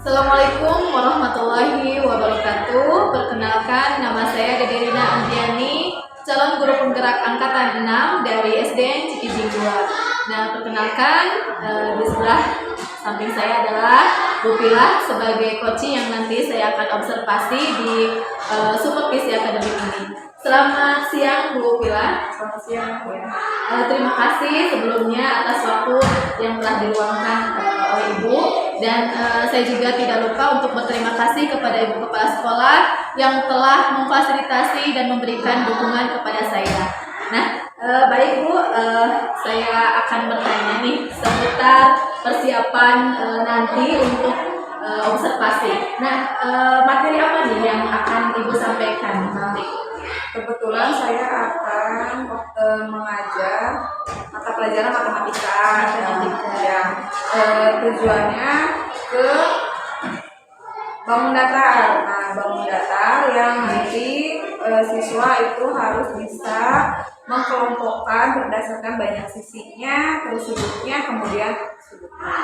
Assalamualaikum warahmatullahi wabarakatuh. Perkenalkan, nama saya Dede Rina Andiani, calon guru penggerak angkatan 6 dari SDN Cikijing 2. Nah, perkenalkan, di sebelah samping saya adalah Bu Pilah sebagai coaching yang nanti saya akan observasi di Super Visi Akademik ini. Selamat siang Bu Pilah. Selamat siang. Ya. Terima kasih sebelumnya atas waktu yang telah diluangkan oleh Ibu, dan saya juga tidak lupa untuk berterima kasih kepada Ibu Kepala Sekolah yang telah memfasilitasi dan memberikan dukungan kepada saya. Nah, baik Bu, saya akan bertanya nih seputar persiapan nanti untuk observasi. Nah, materi apa nih yang akan Ibu sampaikan nanti? Kebetulan saya akan mengajar mata pelajaran matematika. Yang tujuannya ke bangun datar. Nah, bangun datar yang nanti siswa itu harus bisa mengkelompokkan berdasarkan banyak sisinya, terus sudutnya, kemudian sudutnya.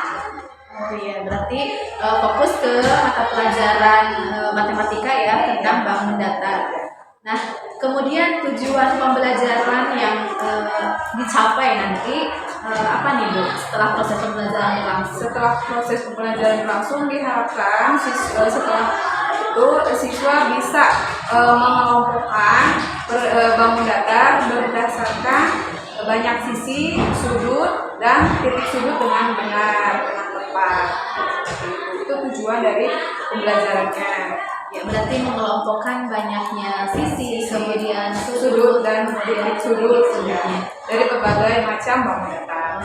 Oh iya, berarti fokus ke mata pelajaran matematika ya, tentang bangun datar. Nah, kemudian tujuan pembelajaran yang dicapai nanti apa nih Bu? Setelah proses pembelajaran berlangsung? Setelah proses pembelajaran berlangsung diharapkan setelah itu siswa bisa mengelompokkan bangun datar berdasarkan banyak sisi, sudut, dan titik sudut dengan benar, dengan tepat. Itu tujuan dari pembelajarannya. Ya, berarti mengelompokkan banyaknya sisi, kemudian Sudut dan titik sudutnya dari berbagai macam bangun datar.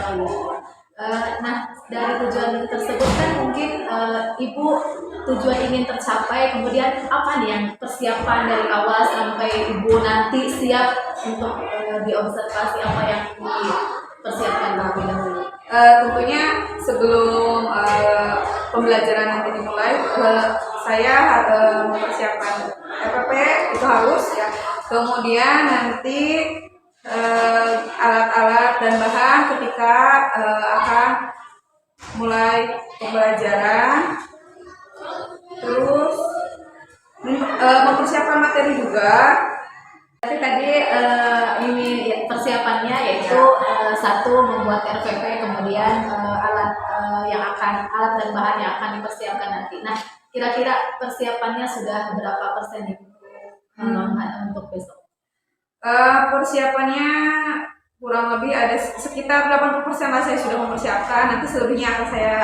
Nah, dari tujuan tersebut kan mungkin Ibu tujuan ingin tercapai, kemudian apa nih yang persiapan dari awal sampai Ibu nanti siap untuk diobservasi, apa yang dipersiapkan terlebih dahulu? Tentunya sebelum pembelajaran nanti dimulai, saya mempersiapkan FPP itu harus ya. Kemudian nanti alat-alat dan bahan ketika akan mulai pembelajaran, terus mempersiapkan materi juga. Tadi ini persiapannya yaitu satu membuat RPP, kemudian alat dan bahan yang akan dipersiapkan nanti. Nah, kira-kira persiapannya sudah berapa persen nih untuk besok? Persiapannya kurang lebih ada sekitar 80% lah saya sudah mempersiapkan. Nanti selebihnya akan saya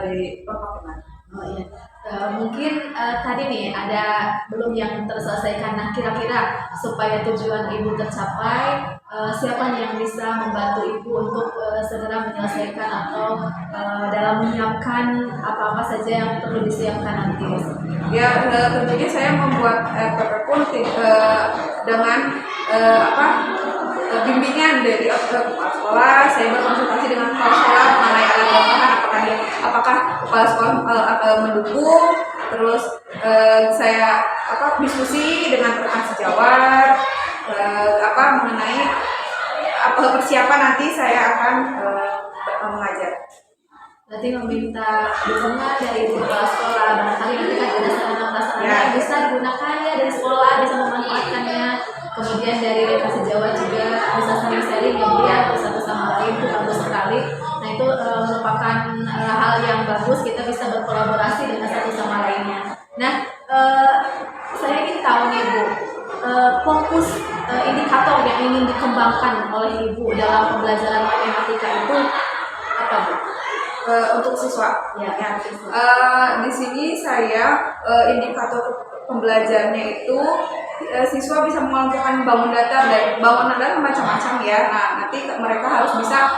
di lapangan. Oh iya. Mungkin tadi nih ada belum yang terselesaikan. Nah, kira-kira supaya tujuan Ibu tercapai, siapa nih yang bisa membantu Ibu untuk segera menyelesaikan atau dalam menyiapkan apa-apa saja yang perlu disiapkan nanti? Ya, tentunya saya membuat PP pun dengan bimbingan dari kepala sekolah. Saya berkonsultasi dengan kepala sekolah mengenai alat dan bahan, apakah kepala sekolah mendukung. Terus saya diskusi dengan rekan sejawat mengenai persiapan nanti saya akan mengajar. Berarti meminta dukungan dari kepala sekolah, barangkali nanti kan ada sarana-prasarana yang bisa digunakan ya dari sekolah, bisa memanfaatkannya. Kemudian dari rekan sejawat juga bisa saling sharing ya, satu sama lain, itu bagus sekali. Nah, itu merupakan hal yang bagus, kita bisa berkolaborasi dengan satu sama lainnya. Nah, saya ingin tahu nih Bu, fokus indikator yang ingin dikembangkan oleh Ibu dalam pembelajaran matematika itu apa Bu? Untuk siswa Ya. Di sini saya indikator pembelajarannya itu siswa bisa mengelompokkan bangun datar, dan bangun datar macam-macam ya. Nah, nanti mereka harus bisa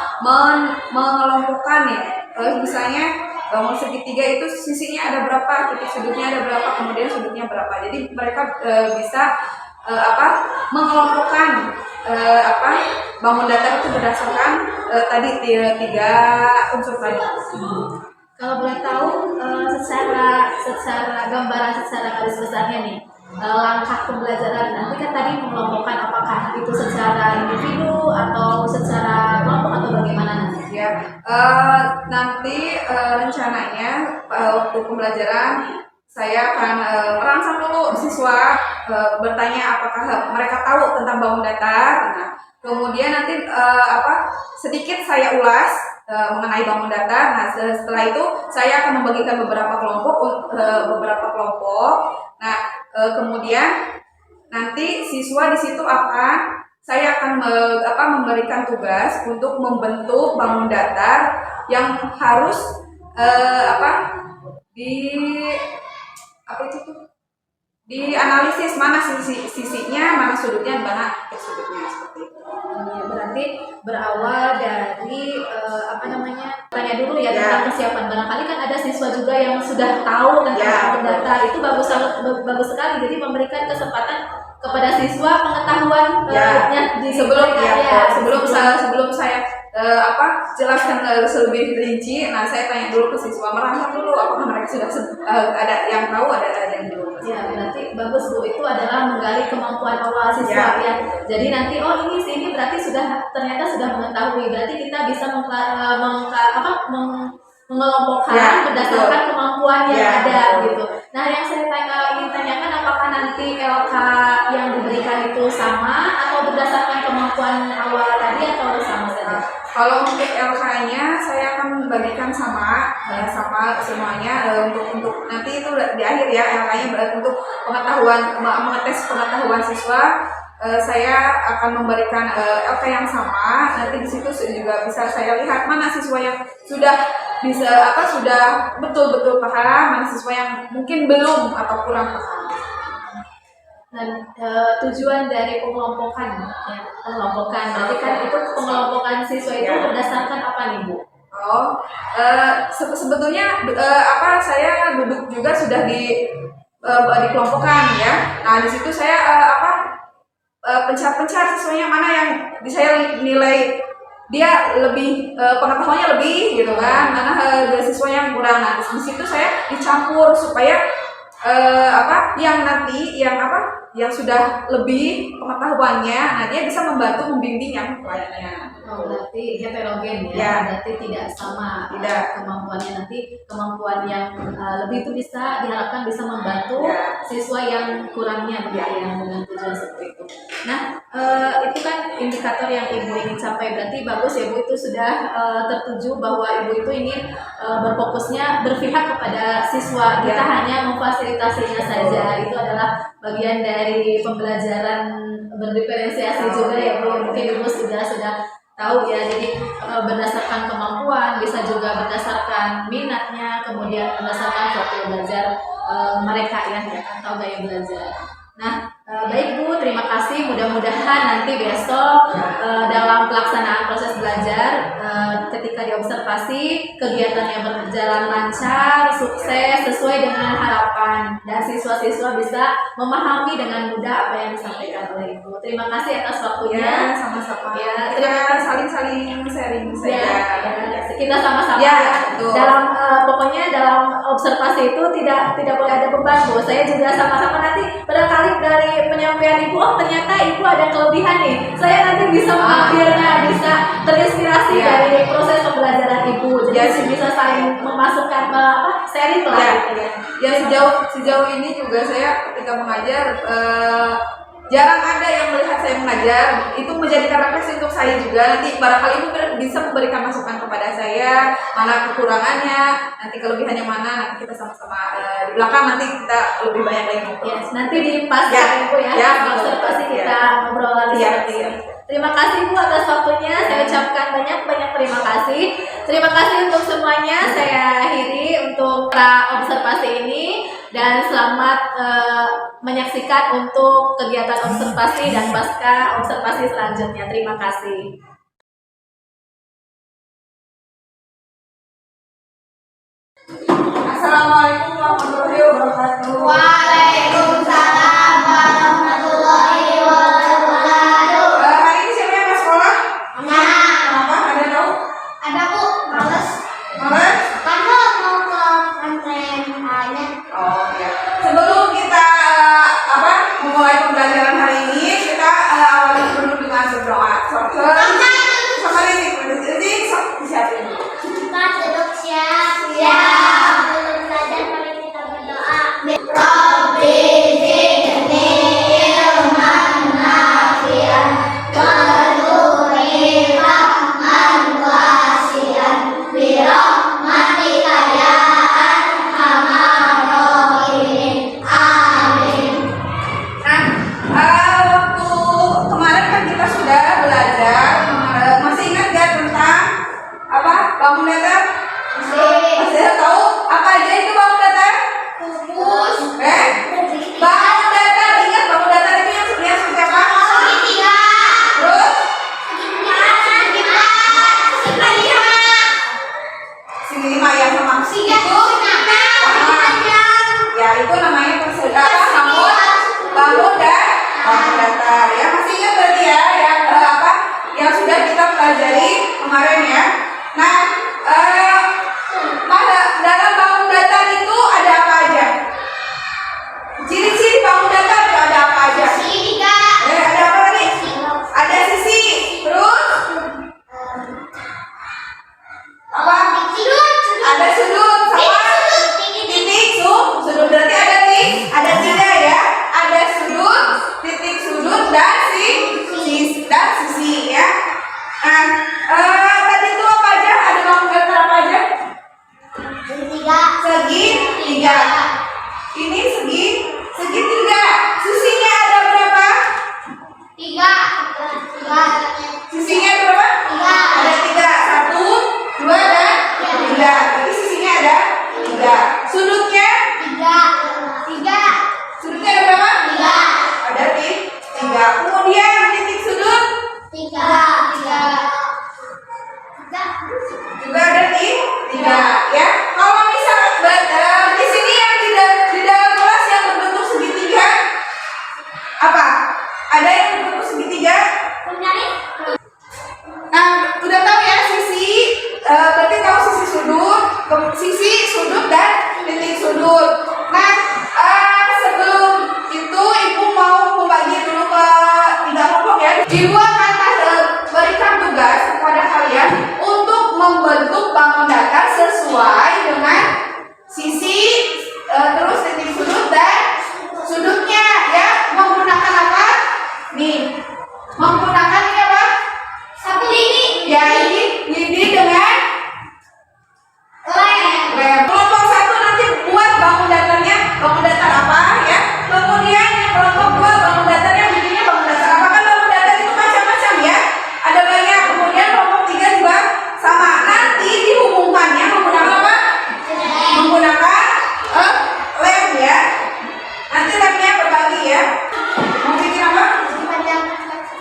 mengelompokkan nih, misalnya bangun segitiga itu sisinya ada berapa, titik sudutnya ada berapa, kemudian sudutnya berapa. Jadi mereka bisa mengelompokkan bangun datar itu berdasarkan tadi tiga unsur tadi. Kalau boleh tahu secara gambaran, secara garis besarnya nih, langkah pembelajaran nanti kan tadi mengelompokkan apakah itu secara individu atau secara kelompok atau bagaimana nanti? Ya, nanti rencananya waktu pembelajaran saya akan merangsang dulu siswa bertanya apakah mereka tahu tentang bangun datar. Nah, kemudian nanti sedikit saya ulas mengenai bangun datar. Nah, setelah itu saya akan membagikan beberapa kelompok. Nah, kemudian nanti siswa di situ saya akan memberikan tugas untuk membentuk bangun datar yang harus di apa itu tuh dianalisis mana sisinya, mana sudutnya, mana sudutnya seperti itu. Ya, berarti berawal dari tanya dulu ya tentang kesiapan. Barangkali kan ada siswa juga yang sudah tahu tentang data, itu bagus sekali. Jadi memberikan kesempatan kepada siswa pengetahuan sebelum saya jelaskan lebih rinci. Nah, saya tanya dulu ke siswa, merangsang dulu apakah mereka sudah ada yang tahu, ada yang belum. Ya, berarti bagus Bu, itu adalah menggali kemampuan awal siswa ya. Jadi nanti ini berarti ternyata sudah mengetahui. Berarti kita bisa mengelompokkan berdasarkan kemampuan yang ada gitu. Nah, yang saya ingin tanyakan, apakah nanti LK yang diberikan itu sama atau berdasarkan kemampuan awal tadi atau sama saja? Kalau untuk LK-nya saya akan bagikan sama semuanya untuk nanti itu di akhir ya, LK-nya untuk mengetes pengetahuan siswa. Saya akan memberikan LK yang sama. Nanti di situ juga bisa saya lihat mana siswa yang sudah betul-betul paham, mana siswa yang mungkin belum atau kurang paham. Dan tujuan dari pengelompokan nanti kan itu pengelompokan siswa itu berdasarkan apa nih Bu? Sebetulnya saya duduk juga sudah dikelompokkan ya. Nah, di situ saya pencar siswanya mana yang saya nilai dia lebih pengetahuannya lebih gitu kan, mana siswa yang kurang. Nah, di situ saya dicampur supaya yang sudah lebih pengetahuannya, nah dia bisa membantu membimbing yang lainnya. Berarti heterogen ya. Berarti tidak sama kemampuannya. Nanti kemampuan yang lebih itu diharapkan bisa membantu siswa yang kurangnya yang dengan tujuan seperti itu. Nah, itu kan indikator yang Ibu ingin capai. Berarti bagus ya Bu, itu sudah tertuju bahwa Ibu itu ingin berfokusnya berpihak kepada siswa. Kita hanya memfasilitasinya saja. Itu adalah bagian dari pembelajaran berdiferensiasi juga ya Bu. Mungkin Ibu sudah tahu ya, jadi berdasarkan kemampuan, bisa juga berdasarkan minatnya, kemudian berdasarkan profil belajar mereka atau gaya belajar. Nah, baik Bu, terima kasih. Mudah-mudahan nanti besok dalam pelaksanaan proses belajar ketika diobservasi kegiatannya berjalan lancar, sukses, sesuai dengan harapan, dan siswa-siswa bisa memahami dengan mudah apa yang disampaikan oleh Ibu. Terima kasih atas waktunya. Sama-sama. Terima kasih. Saling sharing saja. Kita sama-sama dalam pokoknya dalam observasi itu tidak boleh ada beban Bu. Saya juga sama-sama nanti barangkali dari penyampaian Ibu, ternyata Ibu ada kelebihan nih. Saya nanti bisa mengambilnya, bisa terinspirasi dari proses pembelajaran Ibu. Jadi bisa saling memasukkan sharing lah. Sejauh ini juga saya ketika mengajar jarang ada yang melihat saya mengajar, itu menjadikan refleksi untuk saya juga. Nanti barangkali Ibu bisa memberikan masukan kepada saya, mana kekurangannya, nanti kelebihannya mana, nanti kita sama-sama di belakang nanti kita lebih banyak lagi ngobrol. Nanti di pas Ibu observasi kita ngobrol lagi seperti ini. Terima kasih Bu atas waktunya. Saya ucapkan banyak terima kasih. Terima kasih untuk semuanya. Saya akhiri untuk observasi ini. Dan selamat menyaksikan untuk kegiatan observasi dan pasca observasi selanjutnya. Terima kasih. Assalamualaikum warahmatullahi wabarakatuh. Waalaikumsalam warahmatullahi wabarakatuh. Hari ini siapa yang ke sekolah? Kenapa? Ada tahu? Ada Bu, males. Males? Karena mau ke pesantren hanya. Oh ya. Sebelum kita memulai pembelajaran hari ini, kita awali dulu dengan berdoa. Sama ini siap. Rabbi zidni ilman nafi'an warzuqni fahman wasi'an bi rahmatika ya arhamar rahimin. Amin. Waktu kemarin kan kita sudah belajar, masih ingat gak tentang apa bangun datar? Masih tahu apa aja itu bangun datar? Kubus. Bangun datar, ingat bangun datar itu yang seperti apa? Segitiga. Terus sini lima yang sama itu ya itu namanya bangun datar ya, masih ingat berarti ya yang apa yang sudah kita pelajari kemarin ya. Nah dalam bangun datar itu ada apa aja? Ciri-ciri bangun datar itu ada apa aja? Ada apa tadi? Ada sisi, terus apa? Ada sudut sama titik sudut berarti ada tiga ya. Ada sudut, titik sudut dan sisi ya. Nah tadi itu apa aja? Ada bangun datar apa aja? Segitiga. Ini segitiga. Sisinya ada berapa? Sisinya ada berapa? Ada tiga. 1, 2, dan 3. Jadi sisinya ada 3. Sudutnya ada berapa? Ada 3. Kemudian titik sudut juga ada 3 ya. Kalau misal di sini yang di dalam kelas yang berbentuk segitiga apa? Ada yang berbentuk segitiga? Nah, udah tahu ya sisi, berarti tahu sisi sudut dan titik sudut. Nah, sebelum itu Ibu mau membagi dulu ke 3 kelompok ya. Ibu akan berikan tugas kepada kalian untuk membentuk bangun datar sesuai dengan sisi, terus titik sudut dan sudutnya ya. Menggunakan apa? Nih, menggunakan ini apa? Ya ini lidi dengan lem. Kelompok 1 nanti buat bangun datarnya, bangun datar apa ya. Kemudian yang kelompok 2 bangun datarnya bikinnya bangun datar apa. Kan bangun datar itu macam-macam ya, ada banyak. Kemudian kelompok 3 juga sama. Nanti dihubungkannya menggunakan apa? Menggunakan lem ya. Nanti lemnya berbagi ya. Mau bikin apa?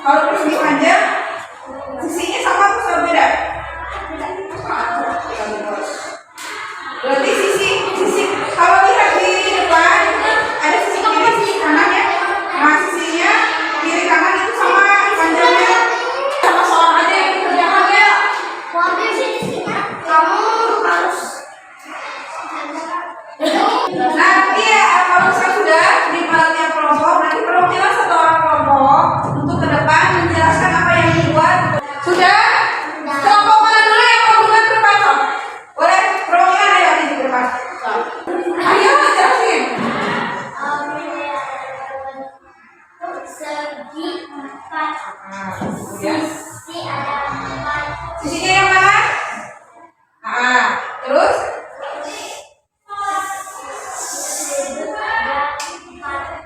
Kalau persegi panjang sisinya sama atau beda? Berarti sisi kalau lihat di depan ada sisi kiri, sisi kanan ya. Nah sisinya kiri kanan itu sama panjangnya. Sama soal aja yang dikerjakan ya. Nanti ya kalau saya sudah di tiap kelompok, nanti perwakilan satu orang kelompok untuk ke depan menjelaskan apa yang dibuat. Sudah? Kelompok mana dulu yang mau buat ke depan? Boleh? Perwakilan ayo di depan. Ayo jelasin. Segi 4. Ya. Sisi ada 4. Sisinya yang mana? Terus? Sudut ada 4.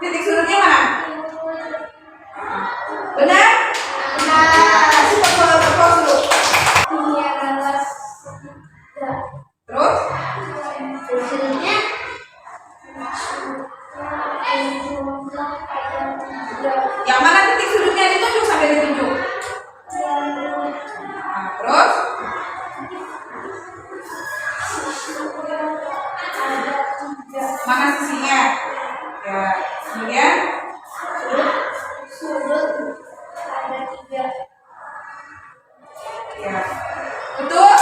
Titik sudutnya mana? Benar? Kasih terpos dulu. Terus? Sudutnya Yang mana titik sudutnya ditunjuk sampai ditunjuk? Terus? Mana sisinya? Ya, kemudian sudut ada 3. ya. Betul?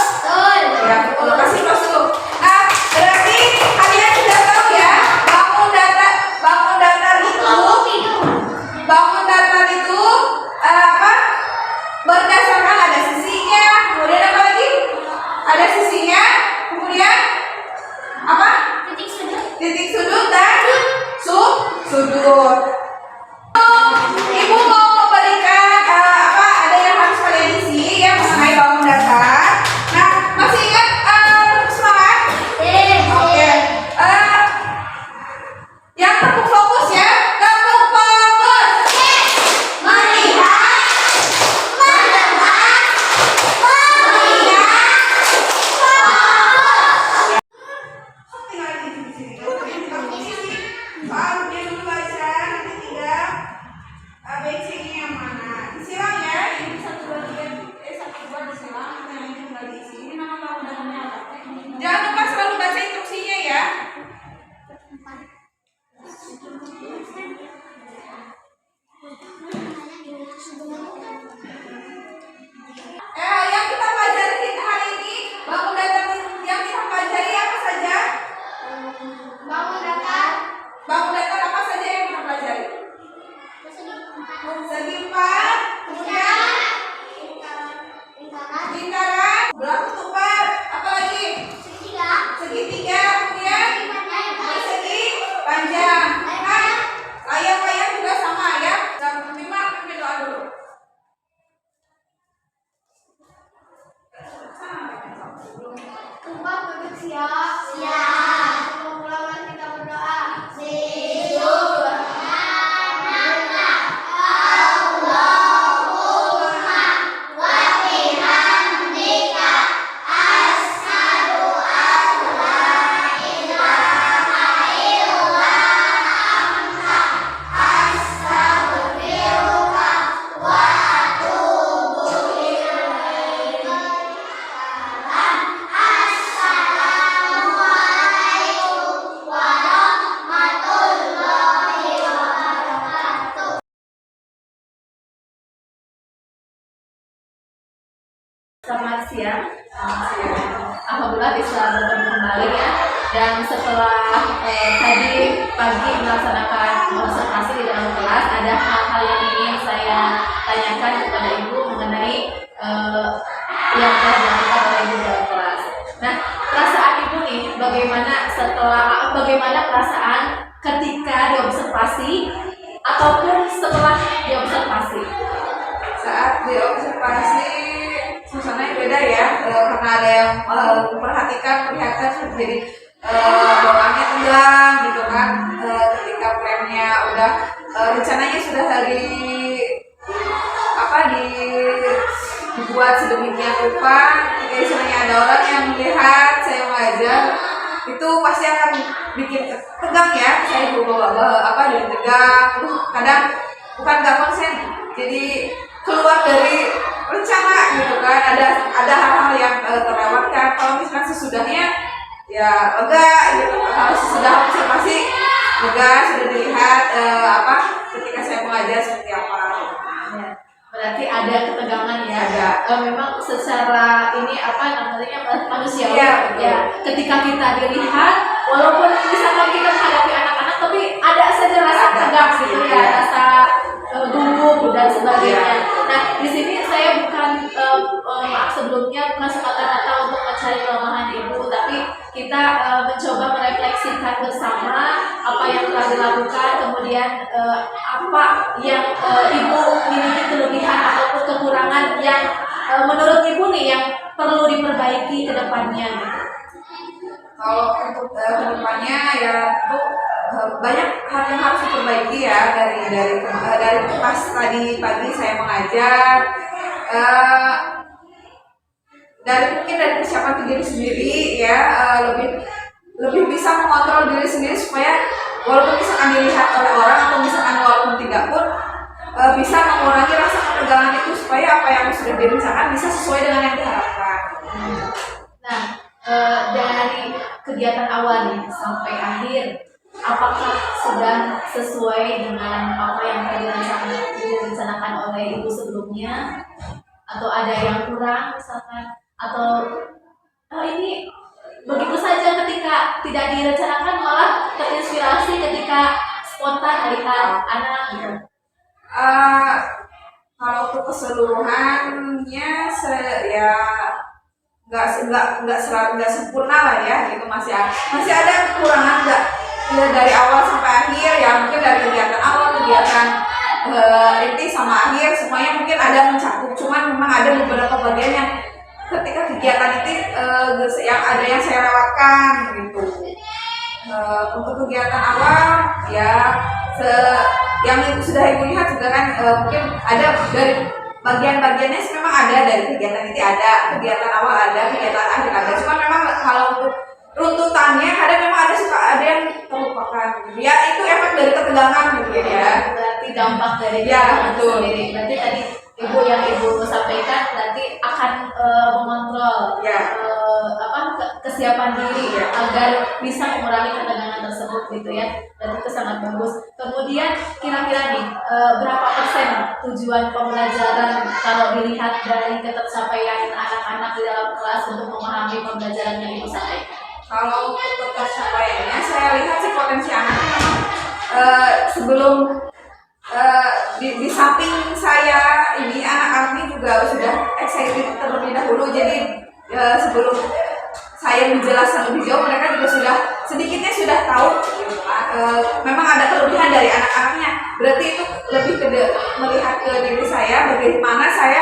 Ya, betul. Kasih plus dulu. Nah, berarti kalian sudah tahu ya, bangun datar itu apa? Siap. Siap. Mari kita berdoa. Subhanallah. Allahumma wa bihamdika asyhadu an la ilaha illa anta astaghfiruka wa atubu ilaika. Assalamualaikum warahmatullahi wabarakatuh. Selamat siang. Alhamdulillah bisa bertemu kembali ya. Dan setelah tadi pagi melaksanakan observasi di dalam kelas, ada hal-hal yang ingin saya tanyakan kepada Ibu mengenai yang telah dilakukan oleh Ibu dalam kelas. Nah, perasaan Ibu nih, bagaimana perasaan ketika diobservasi ataupun setelah diobservasi? Saat diobservasi suasananya beda ya, karena ada yang memperhatikan jadi bawaannya tegang gitu kan. Ketika plannya udah rencananya sudah dibuat sedemikian rupa, ketika misalnya ada orang yang melihat saya mengajar, itu pasti akan bikin tegang ya. Saya juga jadi tegang, terus kadang bukan nggak konsen, jadi keluar dari rencana gitu kan. Ada hal-hal yang terlewatkan. Kalau misalkan sesudahnya ya lega gitu, kalau sesudah observasi lega, sudah dilihat ketika saya mengajar seperti apa. Ya, berarti ada ketegangan ya. Ada. Memang secara ini manusiawi Iya, betul. ya. Ketika kita dilihat, walaupun misalkan kita menghadapi anak-anak, tapi ada saja rasa tegang gitu ya, Iya. rasa gugup dan sebagainya. Iya. Nah, di sini saya bukan maaf sebelumnya bukan semata-mata untuk mencari kelemahan Ibu, tapi kita mencoba merefleksikan bersama apa yang telah dilakukan, kemudian apa yang Ibu miliki kelebihan ataupun kekurangan yang menurut Ibu nih yang perlu diperbaiki ke depannya gitu. Kalau untuk kedepannya ya tuh banyak hal yang harus diperbaiki ya dari pas tadi pagi saya mengajar, mungkin dari persiapan ke diri sendiri ya, lebih bisa mengontrol diri sendiri supaya walaupun misalkan dilihat oleh orang atau misalkan walaupun tidak pun bisa mengurangi rasa ketegangan itu supaya apa yang sudah direncanakan bisa sesuai dengan yang diharapkan. Nah, dari kegiatan awal nih sampai akhir, apakah sudah sesuai dengan apa yang telah direncanakan oleh Ibu sebelumnya? Atau ada yang kurang misalkan? Atau ini begitu saja ketika tidak direncanakan malah terinspirasi ketika spontan melihat anak gitu? Kalau untuk keseluruhannya ya nggak sempurna lah ya, gitu. Masih ada kekurangan, nggak ya, dari awal sampai akhir ya, mungkin dari kegiatan awal, kegiatan inti sama akhir semuanya mungkin ada mencakup, cuman memang ada beberapa bagian yang ketika kegiatan itu yang ada yang saya lewatkan gitu. Untuk kegiatan awal ya yang sudah Ibu lihat juga kan, mungkin ada dari bagian-bagiannya sih memang ada, dari kegiatan itu ada, kegiatan awal ada, kegiatan akhir ada. Cuma memang kalau untuk runtutannya kadang memang ada yang terlupakan gitu. Ya itu efek dari ketegangan gitu ya. Berarti dampak dari Ya, ketegangan betul. sendiri. Berarti tadi yang Ibu sampaikan berarti akan mengontrol Ya. kesiapan diri Ya. agar bisa mengurangi ketegangan tersebut gitu ya. Dan itu sangat bagus. Kemudian kira-kira nih berapa persen tujuan pembelajaran kalau dilihat dari ketercapaian anak-anak di dalam kelas untuk memahami pembelajaran yang Ibu sampaikan? Kalau untuk ketercapaiannya saya lihat sih potensi anaknya memang sebelum di samping saya ini anak-anak ini juga sudah excited terlebih dahulu, jadi sebelum saya menjelaskan lebih jauh mereka juga sedikitnya sudah tahu gitu kan. Memang ada kelebihan dari anak-anaknya, berarti itu lebih melihat ke diri saya, bagaimana saya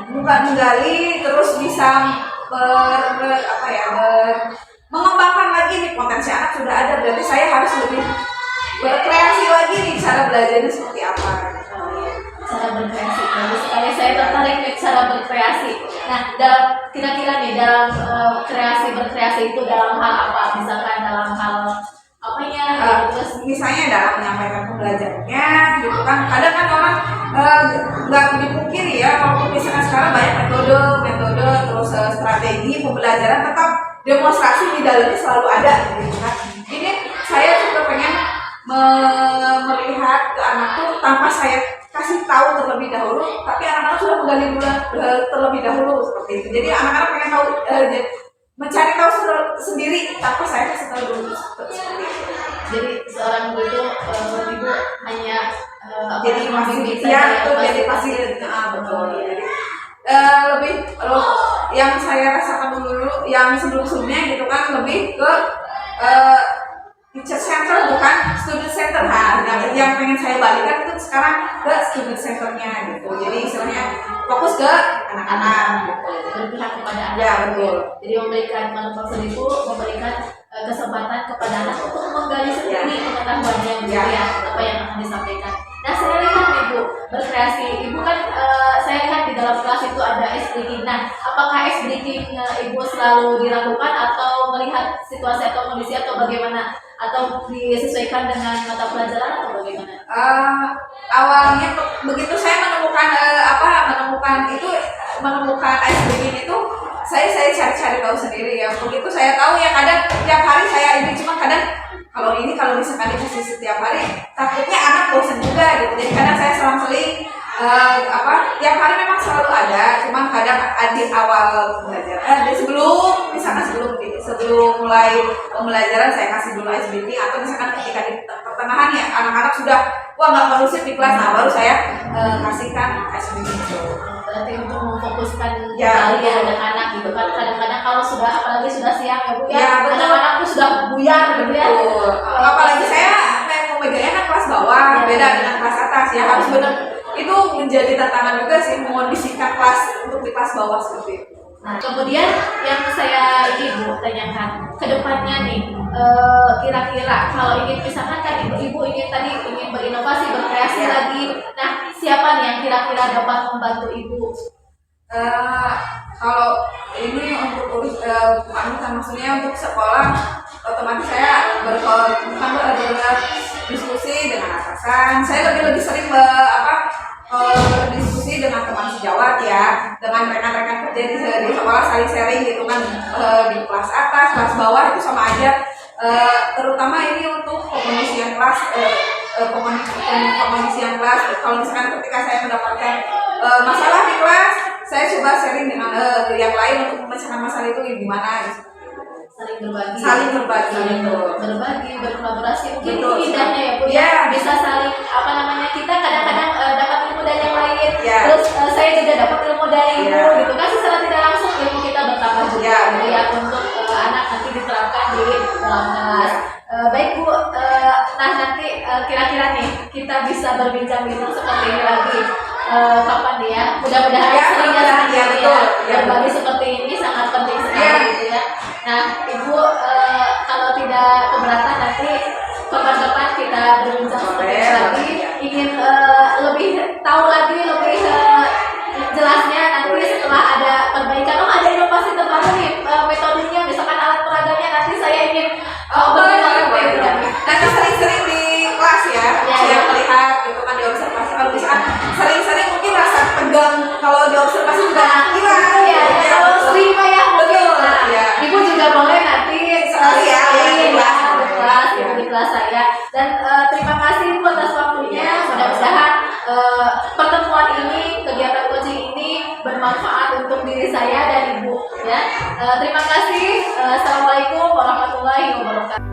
bukan menggali, terus bisa mengembangkan lagi nih potensi anak sudah ada, berarti saya harus lebih berkreasi lagi nih cara belajarnya seperti apa. Cara berkreasi, bagus sekali, saya tertarik nih cara berkreasi. Nah, dalam kira-kira nih dalam berkreasi itu dalam hal apa? Misalkan dalam hal apanya? Terus misalnya dalam menyampaikan pembelajarannya, gitu kan. Kadang kan orang nggak dipungkiri ya, walaupun misalkan sekarang banyak metode, terus strategi pembelajaran, tetap demonstrasi di dalamnya selalu ada, gitu kan. Ini saya juga pengen melihat ke anak tuh tanpa saya kasih tahu terlebih dahulu, tapi anak-anak sudah menggali dulu terlebih dahulu seperti itu. Jadi anak-anak pengen tahu, mencari tahu sendiri tanpa saya kasih tahu dulu seperti itu. jadi seorang guru itu ibu hanya Jadi masih ya itu jadi pasti betul. Jadi lebih yang saya rasakan dulu yang sebelumnya gitu kan, lebih ke teacher center bukan student center. Yang pengen saya balikan itu sekarang ke student centernya gitu. Jadi istilahnya fokus ke anak-anak gitu. berpihak kepada anak. Ya betul. Jadi memberikan manfaat itu memberikan kesempatan kepada anak untuk menggali sendiri pengetahuannya, ya apa yang akan disampaikan. Nah, saya lihat ibu berkreasi, ibu kan saya lihat di dalam kelas itu ada ice breaking. Nah, apakah ice breaking ibu selalu dilakukan atau melihat situasi atau kondisi atau bagaimana, atau disesuaikan dengan mata pelajaran atau bagaimana? Awalnya begitu saya menemukan ice breaking itu, saya cari-cari tahu sendiri ya. Begitu saya tahu ya, kadang tiap hari saya ini, cuma kadang kalau misalkan dikasih setiap hari takutnya anak bosan juga gitu. Jadi kadang saya selang-seling tiap hari memang selalu ada, cuman kadang di awal pembelajaran, sebelum mulai pembelajaran saya kasih dulu ice breaking, atau misalkan ketika di pertengahan ya anak-anak sudah nggak kondusif di kelas, nah baru saya kasihkan ice breaking itu. Berarti untuk memfokuskan Ya, kalian anak-anak gitu kan. Kadang-kadang kalau sudah, apalagi sudah siang ya Bu ya, Ya, betul. anak-anak tuh sudah buyar gitu ya. Betul. Apalagi saya kayak mau megangnya kan kelas bawah, beda dengan kelas atas ya, harus benar. Itu menjadi tantangan juga sih mengondisikan kelas untuk di kelas bawah seperti itu. Nah, kemudian yang saya ibu tanyakan ke depannya nih, kira-kira kalau ingin, misalkan kan ibu ingin berinovasi, berkreasi lagi. Nah, siapa nih yang kira-kira dapat membantu ibu? Kalau ini untuk maksudnya untuk sekolah, otomatis saya berdiskusi dengan atasan. Saya lebih sering berdiskusi dengan teman sejawat ya, dengan rekan-rekan kerja di sekolah, saling sharing gitu kan, di kelas atas, kelas bawah itu sama aja. Terutama ini untuk pengisian kelas, kalau misalkan ketika saya mendapatkan masalah di kelas, saya coba sharing dengan yang lain untuk memecahkan masalah itu gimana gitu. Saling berbagi, berkolaborasi. Mungkin itu indahnya ya Bu ya, bisa saling kita kadang-kadang dapat ilmu dari yang lain, terus saya juga dapat ilmu dari ibu gitu kan, secara tidak langsung ilmu kita bertambah juga gitu ya, untuk anak nanti diterapkan di dalam kelas. Baik Bu, nah nanti kira-kira nih kita bisa berbincang-bincang seperti ini lagi kapan nih ya, mudah-mudahan sering ya, berbagi seperti ini sangat penting sekali gitu ya. Nah Ibu, kalau tidak keberatan nanti kapan-kapan kita berbincang seperti ini lagi, ingin lebih tahu lagi, lebih jelasnya nanti setelah ada perbaikan, ada inovasi terbaru nih, metodenya, misalkan alat peragamnya, nanti saya ingin nanti sering-sering di kelas ya, saya melihat gitu kan, di observasi. Kalau misalkan sering-sering mungkin rasa tegang kalau di observasi juga hilang. Kalau sering ya mungkin. Ibu juga boleh nanti sekali di kelas saya. Dan terima kasih Bu atas waktunya. Mudah-mudahan pertemuan ini, kegiatan coaching ini bermanfaat untuk diri saya dan Ibu ya. Terima kasih. Assalamualaikum warahmatullahi wabarakatuh.